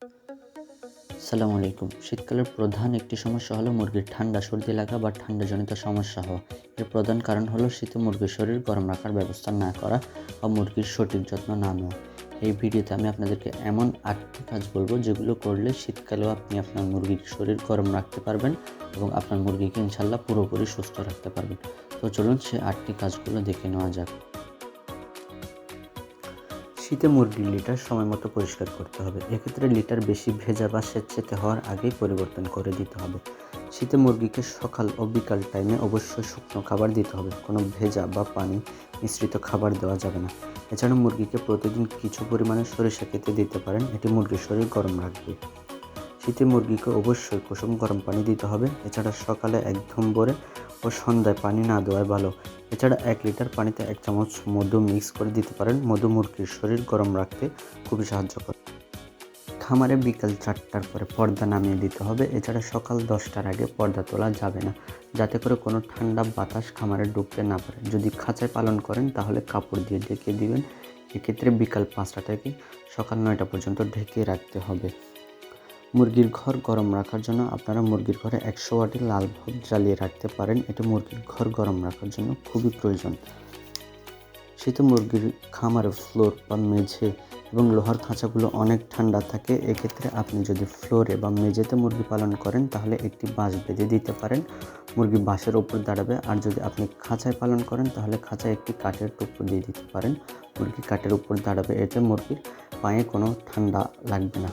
আসসালামু আলাইকুম। শীতকালের প্রধান একটি সমস্যা হলো মুরগির ঠান্ডা, সর্দি লাগা বা ঠান্ডাজনিত সমস্যা হওয়া। এর প্রধান কারণ হলো শীতে মুরগির শরীর গরম রাখার ব্যবস্থা না করা বা মুরগির সঠিক যত্ন না নেওয়া। এই ভিডিওতে আমি আপনাদেরকে এমন 8টি কাজ বলবো যেগুলো করলে শীতকালেও আপনি আপনার মুরগির শরীর গরম রাখতে পারবেন এবং আপনার মুরগিকে ইনশাআল্লাহ পুরোপুরি সুস্থ রাখতে পারবেন। তো চলুন সেই 8টি কাজগুলো দেখে নেওয়া যাক। শীতে মুরগির লিটার সময় মতো পরিষ্কার করতে হবে। এক্ষেত্রে লিটার বেশি ভেজা বা স্যাঁতসেঁতে হওয়ার আগেই পরিবর্তন করে দিতে হবে। শীতে মুরগিকে সকাল ও বিকাল টাইমে অবশ্যই শুকনো খাবার দিতে হবে। কোনো ভেজা বা পানি মিশ্রিত খাবার দেওয়া যাবে না। এছাড়া মুরগিকে প্রতিদিন কিছু পরিমাণে সরিষা খেতে দিতে পারেন, এটি মুরগির শরীর গরম রাখবে। শীতে মুরগিকে অবশ্যই কুসুম গরম পানি দিতে হবে। এছাড়া সকালে একদম ভোরে ও সন্ধ্যায় পানি না দেওয়াই ভালো। এছাড়া 1 লিটার পানিতে 1 চামচ মধু মিক্স করে দিতে পারেন। মধু মুরগির শরীর গরম রাখতে খুবই সাহায্য করে। খামারে বিকাল 4টার পরে পর্দা নামিয়ে দিতে হবে। এছাড়া সকাল 10টার আগে পর্দা তোলা যাবে না, যাতে করে কোনো ঠান্ডা বাতাস খামারে ঢুকতে না পারে। যদি খাঁচায় পালন করেন তাহলে কাপড় দিয়ে ঢেকে দিবেন। এক্ষেত্রে বিকাল 5টা থেকে সকাল 9টা পর্যন্ত ঢেকে রাখতে হবে। মুরগির ঘর গরম রাখার জন্য আপনারা মুরগির ঘরে 100 ওয়াটের লাল বাল্ব জ্বালিয়ে রাখতে পারেন। এটি মুরগির ঘর গরম রাখার জন্য খুবই প্রয়োজন। শীতে মুরগির খামারের ফ্লোর বা মেঝে এবং লোহার খাঁচাগুলো অনেক ঠান্ডা থাকে। এক্ষেত্রে আপনি যদি ফ্লোরে বা মেঝেতে মুরগি পালন করেন তাহলে একটি বাঁশ বেঁধে দিতে পারেন। মুরগি বাঁশের ওপর দাঁড়াবে। আর যদি আপনি খাঁচায় পালন করেন তাহলে খাঁচায় একটি কাঠের টুকরো দিয়ে দিতে পারেন। মুরগি কাঠের উপর দাঁড়াবে, এতে মুরগির পায়ে কোনো ঠান্ডা লাগবে না।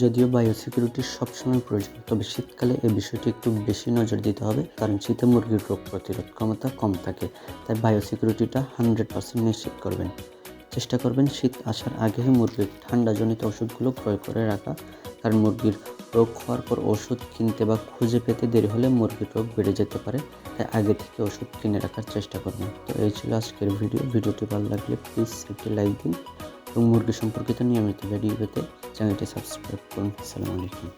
যদিও বায়োসিকিউরিটি সবসময় প্রয়োজন, তবে শীতকালে এই বিষয়টি একটু বেশি নজর দিতে হবে, কারণ শীতে মুরগির রোগ প্রতিরোধ ক্ষমতা কম থাকে। তাই বায়োসিকিউরিটিটা 100% নিশ্চিত করবেন। চেষ্টা করবেন শীত আসার আগেই মুরগির ঠান্ডাজনিত ওষুধগুলো ক্রয় করে রাখা, কারণ মুরগির রোগ হওয়ার পর ওষুধ কিনতে বা খুঁজে পেতে দেরি হলে মুরগির রোগ বেড়ে যেতে পারে। তাই আগে থেকে ওষুধ কিনে রাখার চেষ্টা করবেন। তো এই ছিল আজকের ভিডিওটি ভালো লাগলে প্লিজ একটি লাইক দিন এবং মুরগি সম্পর্কিত নিয়মিত ভিডিও পেতে চ্যানেলটি সাবস্ক্রাইব করুন। আসসালামু আলাইকুম।